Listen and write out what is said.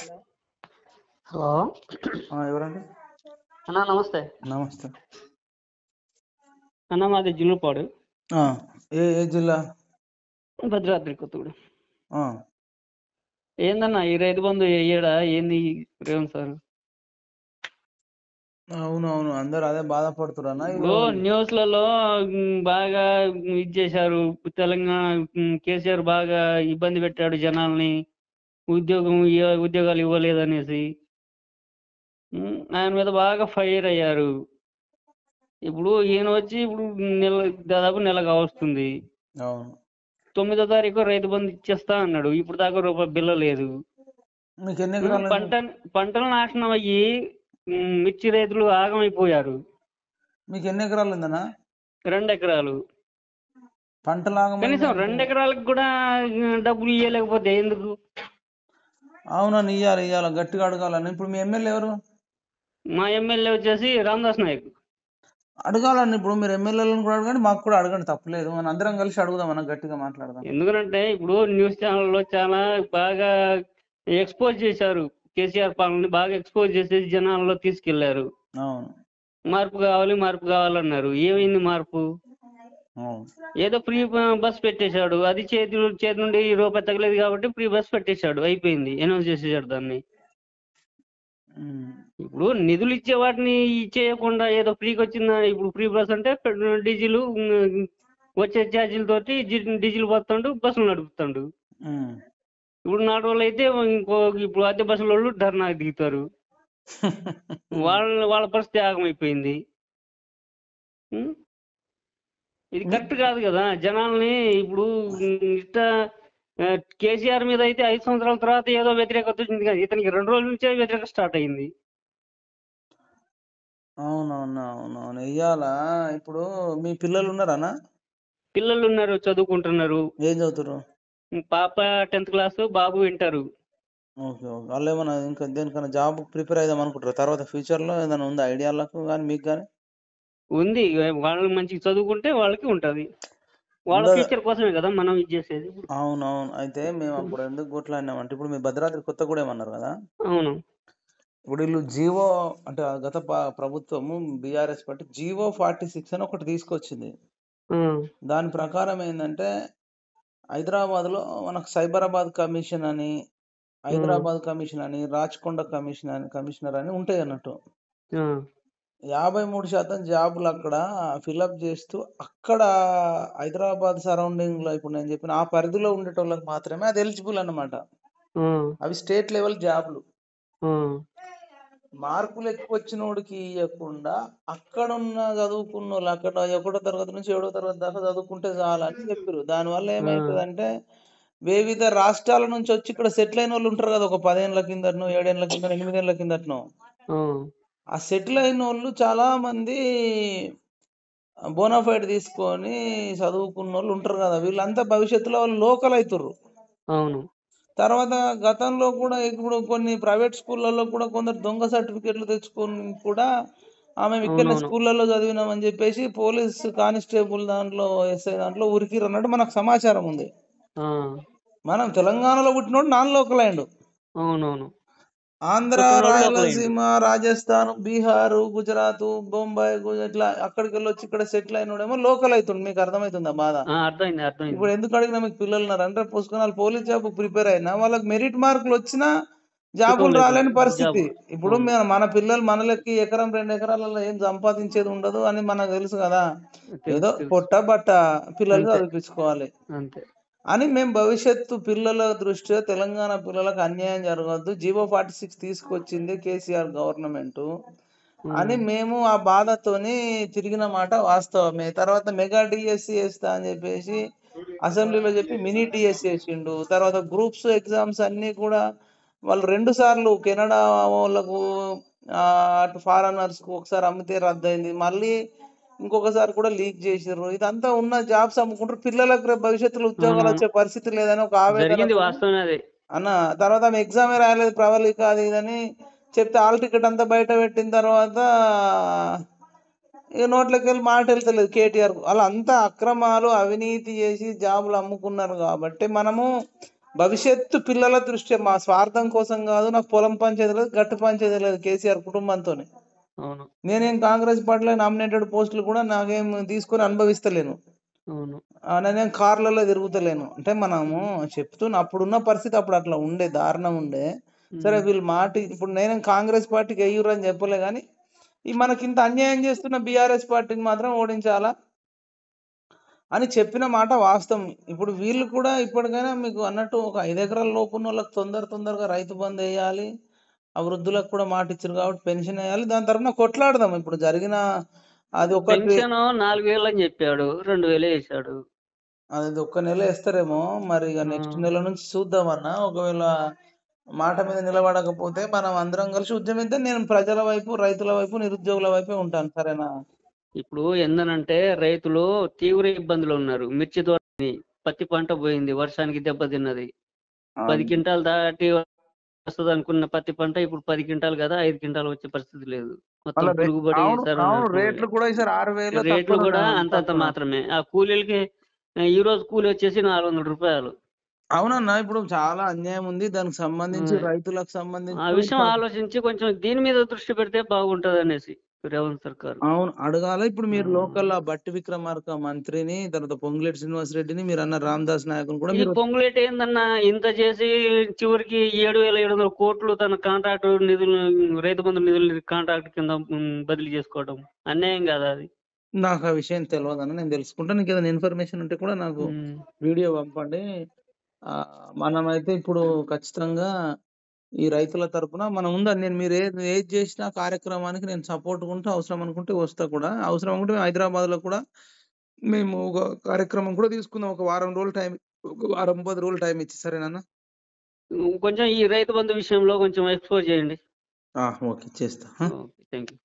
Hello ఎవరండి? అన్నా నమస్తే నమస్తే. అన్న మాది జిల్లుపాడు ఏ ఏ జిల్లా? భద్రాద్రి కొత్తగూడెం. ఆ, ఏందన్నా ఈ రైతు బంధు వేయడా ఏంది రేవంత్ సార్? అవునవును, అందరు అదే బాధపడుతున్నా. ఇప్పుడు న్యూస్లలో బాగా ఇది చేశారు. తెలంగాణ కేసీఆర్ బాగా ఇబ్బంది పెట్టాడు జనాల్ని, ఉద్యోగాలు ఇవ్వలేదనేసి ఆయన మీద బాగా ఫైర్ అయ్యారు. ఇప్పుడు ఈయన వచ్చి ఇప్పుడు దాదాపు నెల కావస్తుంది. అవును. 9వ తారీఖు రైతు బంధు ఇచ్చేస్తా అన్నాడు. ఇప్పుడు దాకా రూపాయి బిల్ల లేదు. మీకు ఎన్ని ఎకరాలు? పంటలు నాశనం అయ్యి మిర్చి రైతులు ఆగమైపోయారు. మీకు ఎన్ని ఎకరాలు ఉందన్నా? 2 ఎకరాలు. పంటలు ఆగమైంది కనీసం అంటే 2 ఎకరాలకు కూడా డబ్బులు ఇవ్వలేకపోతే ఎందుకు? అవునని ఇయ్యాలి గట్టిగా అడగాలని. ఇప్పుడు మీ ఎమ్మెల్యే ఎవరు? మా ఎమ్మెల్యే వచ్చేసి రామదాస్ నాయక్. అడగాలండి. ఇప్పుడు మీరు ఎమ్మెల్యేలను కూడా అడగండి, మాకు కూడా అడగండి, తప్పలేదు. మనం అందరం కలిసి అడుగుదాం, మనం గట్టిగా మాట్లాడదాం. ఎందుకంటే ఇప్పుడు న్యూస్ ఛానల్లో చాలా బాగా ఎక్స్పోజ్ చేశారు. కేసీఆర్ పాలనని బాగా ఎక్స్పోజ్ చేసేసి జనాల్లో తీసుకెళ్లారు. అవును, మార్పు కావాలన్నారు. ఏమైంది మార్పు? ఏదో ఫ్రీ బస్ పెట్టేశాడు. అది చేతి నుండి రూపాయి తగలేదు కాబట్టి ఫ్రీ బస్ పెట్టేశాడు. అయిపోయింది, అనౌన్స్ చేసేసాడు దాన్ని. ఇప్పుడు నిధులు ఇచ్చే వాటిని ఇచ్చేయకుండా ఏదో ఫ్రీకి వచ్చిందా? ఇప్పుడు ఫ్రీ బస్ అంటే డీజిల్ వచ్చే ఛార్జీలతోటి డీజిల్ పోతాడు, బస్సులు నడుపుతాడు. ఇప్పుడు 4 రోజులు అయితే ఇప్పుడు అద్దె బస్సుల వాళ్ళు ధర్నాకు దిగుతారు. వాళ్ళ పరిస్థితి ఆగమైపోయింది. ఇది కరెక్ట్ కాదు కదా. జనాల్ని ఇప్పుడు కేసీఆర్ మీద అయితే 5 సంవత్సరాల తర్వాత ఏదో వ్యతిరేకత వచ్చింది కదా, ఇతనికి 2 రోజుల నుంచే వ్యతిరేకత స్టార్ట్ అయింది. అవునవును ఇయ్యాల. ఇప్పుడు మీ పిల్లలు ఉన్నారనా? పిల్లలు ఉన్నారు, చదువుకుంటున్నారు. ఏం చదువుతారు? పాప 10th క్లాస్, బాబు వింటారు. ఓకే. వాళ్ళు ఏమన్నా ఇంకా దేనికన్నా జాబ్ ప్రిపేర్ అయిదాం అనుకుంటారు తర్వాత ఫ్యూచర్ లో? ఏదైనా ఉందా ఐడియాలకు కానీ మీకు కానీ? ఉంది. వాళ్ళు మంచిగా చదువుకుంటే వాళ్ళకి ఉంటది. వాళ్ళ ఫ్యూచర్ కోసమే కదా మనం ఇది చేసేది. అవునవును. అయితే మేము అప్పుడు ఎందుకు కొట్లాడినామంటే, ఇప్పుడు మీ భద్రాద్రి కొత్తగూడెం అన్నారు కదా. అవును. ఇప్పుడు వీళ్ళు జీవో అంటే గత ప్రభుత్వము బీఆర్ఎస్ పార్టీ జీవో 46 అని ఒకటి తీసుకొచ్చింది. దాని ప్రకారం ఏంటంటే, హైదరాబాద్ లో మనకు సైబరాబాద్ కమిషన్ అని, హైదరాబాద్ కమిషన్ అని, రాచకొండ కమిషనర్ అని ఉంటాయి అన్నట్టు. 53% జాబులు అక్కడ ఫిల్అప్ చేస్తూ, అక్కడ హైదరాబాద్ సరౌండింగ్ లో ఇప్పుడు నేను చెప్పిన ఆ పరిధిలో ఉండేటోళ్ళకి మాత్రమే అది ఎలిజిబుల్ అన్నమాట. అవి స్టేట్ లెవెల్ జాబులు. మార్కులు ఎక్కువ వచ్చినోడికి ఇవ్వకుండా అక్కడున్న చదువుకున్న వాళ్ళు, అక్కడ 1వ తరగతి నుంచి 7వ తరగతి దాకా చదువుకుంటే చాలని చెప్పారు. దానివల్ల ఏమైతుందంటే, వివిధ రాష్ట్రాల నుంచి వచ్చి ఇక్కడ సెటిల్ అయిన వాళ్ళు ఉంటారు కదా, ఒక 10 ఏళ్ల కిందనో, 7 ఏళ్ల కింద, 8 ఏళ్ల కిందనో. ఆ సెటిల్ అయిన వాళ్ళు చాలా మంది బోనాఫైడ్ తీసుకొని చదువుకున్న వాళ్ళు ఉంటారు కదా, వీళ్ళంతా భవిష్యత్తులో వాళ్ళు లోకల్ అవుతారు. అవును. తర్వాత గతంలో కూడా ఇప్పుడు కొన్ని ప్రైవేట్ స్కూళ్ళలో కూడా కొందరు దొంగ సర్టిఫికెట్లు తెచ్చుకొని కూడా ఆమె ఇక్కడ స్కూళ్ళలో చదివినామని చెప్పేసి పోలీస్ కానిస్టేబుల్ దాంట్లో, ఎస్ఐ దాంట్లో ఉరికిరు అన్నట్టు మనకు సమాచారం ఉంది. మనం తెలంగాణలో పుట్టినోడు నాన్ లోకల్ అయ్యిండు. అవునవును. ఆంధ్ర, రాయలసీమ, రాజస్థాన్, బీహార్, గుజరాత్, బొంబాయి, ఇట్లా అక్కడికి వెళ్ళి వచ్చి ఇక్కడ సెటిల్ అయినోడేమో లోకల్ అవుతుంది. మీకు అర్థమవుతుందా బాధ? అర్థమైంది. ఇప్పుడు ఎందుకు అడిగినా, మీకు పిల్లలు ఉన్నారు అంటే పుస్తకాలు పోలీస్ జాబ్ ప్రిపేర్ అయినా వాళ్ళకి మెరిట్ మార్కులు వచ్చినా జాబులు రాలేని పరిస్థితి. ఇప్పుడు మన పిల్లలు మన లెక్క ఎకరం 2 ఎకరాలలో ఏం సంపాదించేది ఉండదు అని మనకు తెలుసు కదా. ఏదో పొట్ట బట్ట పిల్లలు చదివించుకోవాలి అని మేము భవిష్యత్తు పిల్లల దృష్ట్యా తెలంగాణ పిల్లలకు అన్యాయం జరగద్దు, జీవో 46 తీసుకొచ్చింది కేసీఆర్ గవర్నమెంట్ అని మేము ఆ బాధతోని తిరిగిన మాట వాస్తవమే. తర్వాత మెగా డిఎస్సి వేస్తా అని చెప్పేసి అసెంబ్లీలో చెప్పి మినీ డిఎస్సి వేసిండు. తర్వాత గ్రూప్స్ ఎగ్జామ్స్ అన్ని కూడా వాళ్ళు 2 సార్లు కెనడా వాళ్ళకు, అటు ఫారెనర్స్ కు ఒకసారి అమ్మితే రద్దయింది, మళ్ళీ ఇంకొకసారి కూడా లీక్ చేసిర్రు. ఇదంతా ఉన్న జాబ్స్ అమ్ముకుంటారు, పిల్లలకు రేపు భవిష్యత్తులో ఉద్యోగాలు వచ్చే పరిస్థితి లేదని ఒక ఆవేదన అన్న. తర్వాత ఆమె ఎగ్జామే రాయలేదు, ప్రవళిక అది ఇదని చెప్తే హాల్ టికెట్ అంతా బయట పెట్టిన తర్వాత ఇక నోట్లోకి వెళ్ళి మాట వెళ్తలేదు కేటీఆర్. అలా అంతా అక్రమాలు, అవినీతి చేసి జాబులు అమ్ముకున్నారు. కాబట్టి మనము భవిష్యత్తు పిల్లల దృష్ట్యా మా స్వార్థం కోసం కాదు, నాకు పొలం పంచేది లేదు, గట్టు పంచేది లేదు కేసీఆర్ కుటుంబంతో. అవును నేనేం కాంగ్రెస్ పార్టీలో నామినేటెడ్ పోస్టులు కూడా నాకేం తీసుకొని అనుభవిస్తలేను. అవును నేనేం కార్లలో తిరుగుతలేను. అంటే మనము చెప్తున్నా, అప్పుడున్న పరిస్థితి అప్పుడు అట్లా ఉండే, దారుణం ఉండే. సరే వీళ్ళు ఇప్పుడు నేనేం కాంగ్రెస్ పార్టీకి వెయ్యూరు అని చెప్పలే, కానీ ఈ మనకింత అన్యాయం చేస్తున్న బీఆర్ఎస్ పార్టీని మాత్రం ఓడించాలా అని చెప్పిన మాట వాస్తవం. ఇప్పుడు వీళ్ళు కూడా ఇప్పటికైనా మీకు అన్నట్టు ఒక 5 ఎకరాల లోపు ఉన్న వాళ్ళకి తొందరగా రైతు బంధు వేయాలి. ఆ వృద్ధులకు కూడా మాట ఇచ్చారు కాబట్టి పెన్షన్ వేయాలి. దాని తరఫున కొట్లాడదాం. ఇప్పుడు జరిగిన అది ఒకటి పెన్షన్ 4,000 అని చెప్పాడు, 2,000 వేసాడు. అది ఒక్క నెల వేస్తారేమో మరి. ఇక నెక్స్ట్ నెల నుంచి చూద్దామన్నా. ఒకవేళ మాట మీద నిలబడకపోతే మనం అందరం కలిసి ఉద్యమిద్దాం. నేను ప్రజల వైపు, రైతుల వైపు, నిరుద్యోగుల వైపే ఉంటాను. సరేనా? ఇప్పుడు ఏందనంటే రైతులు తీవ్ర ఇబ్బందులు ఉన్నారు. మిర్చి తోట, పత్తి పంట పోయింది, వర్షానికి దెబ్బతిన్నది. 10 క్వింటాలు దాటి వస్తుంది అనుకున్న పత్తి పంట ఇప్పుడు 10 క్వింటాలు కదా 5 క్వింటాలు వచ్చే పరిస్థితి లేదు. మొత్తం పురుగుబడి రేట్లు కూడా ఈసారి 6,000 రేట్లు కూడా అంతంత మాత్రమే. ఆ కూలీలకి ఈ రోజు కూలి వచ్చేసి 400 రూపాయలు. అవునన్నా, ఇప్పుడు చాలా అన్యాయం ఉంది. దానికి సంబంధించి రైతులకు ఆ సంబంధించి విషయం ఆలోచించి కొంచెం దీని మీద దృష్టి పెడితే బాగుంటది అనేసి రేవంత్ సర్కార్. అవును, అడగాలి. ఇప్పుడు మీరు లోకల్ బట్టి విక్రమార్క మంత్రిని, తర్వాత పొంగులేటి శ్రీనివాస్ రెడ్డిని, మీరు అన్న రామదాస్ నాయకుని కూడా ఈ మీరు పొంగులేటి ఏందన్నా ఇంత చేసి చివరికి 7,700 కోట్లు తన కాంట్రాక్ట్ నిధులు, రైతు బంధు నిధులు కాంట్రాక్ట్ కింద బదిలీ చేసుకోవడం అన్యాయం కాదా అది? నాకు ఆ విషయం తెలియదన్న, నేను తెలుసుకుంటాను. నీకు ఏదైనా ఇన్ఫర్మేషన్ ఉంటే కూడా నాకు వీడియో పంపండి. మనమైతే ఇప్పుడు ఖచ్చితంగా ఈ రైతుల తరపున మనం ఉందని, నేను మీరు ఏది చేసినా కార్యక్రమానికి నేను సపోర్ట్ ఉంటే, అవసరం అనుకుంటే వస్తా కూడా. అవసరం అనుకుంటే హైదరాబాద్ లో కూడా మేము ఒక కార్యక్రమం కూడా తీసుకుందాం. ఒక వారం రోజులు టైం, ఒక వారం 10 రోజులు టైం ఇచ్చి. సరేనా? కొంచెం ఈ రైతు బంధు విషయంలో కొంచెం ఎక్స్పోజ్ చేయండి. ఓకే, చేస్తా. Okay, thank you.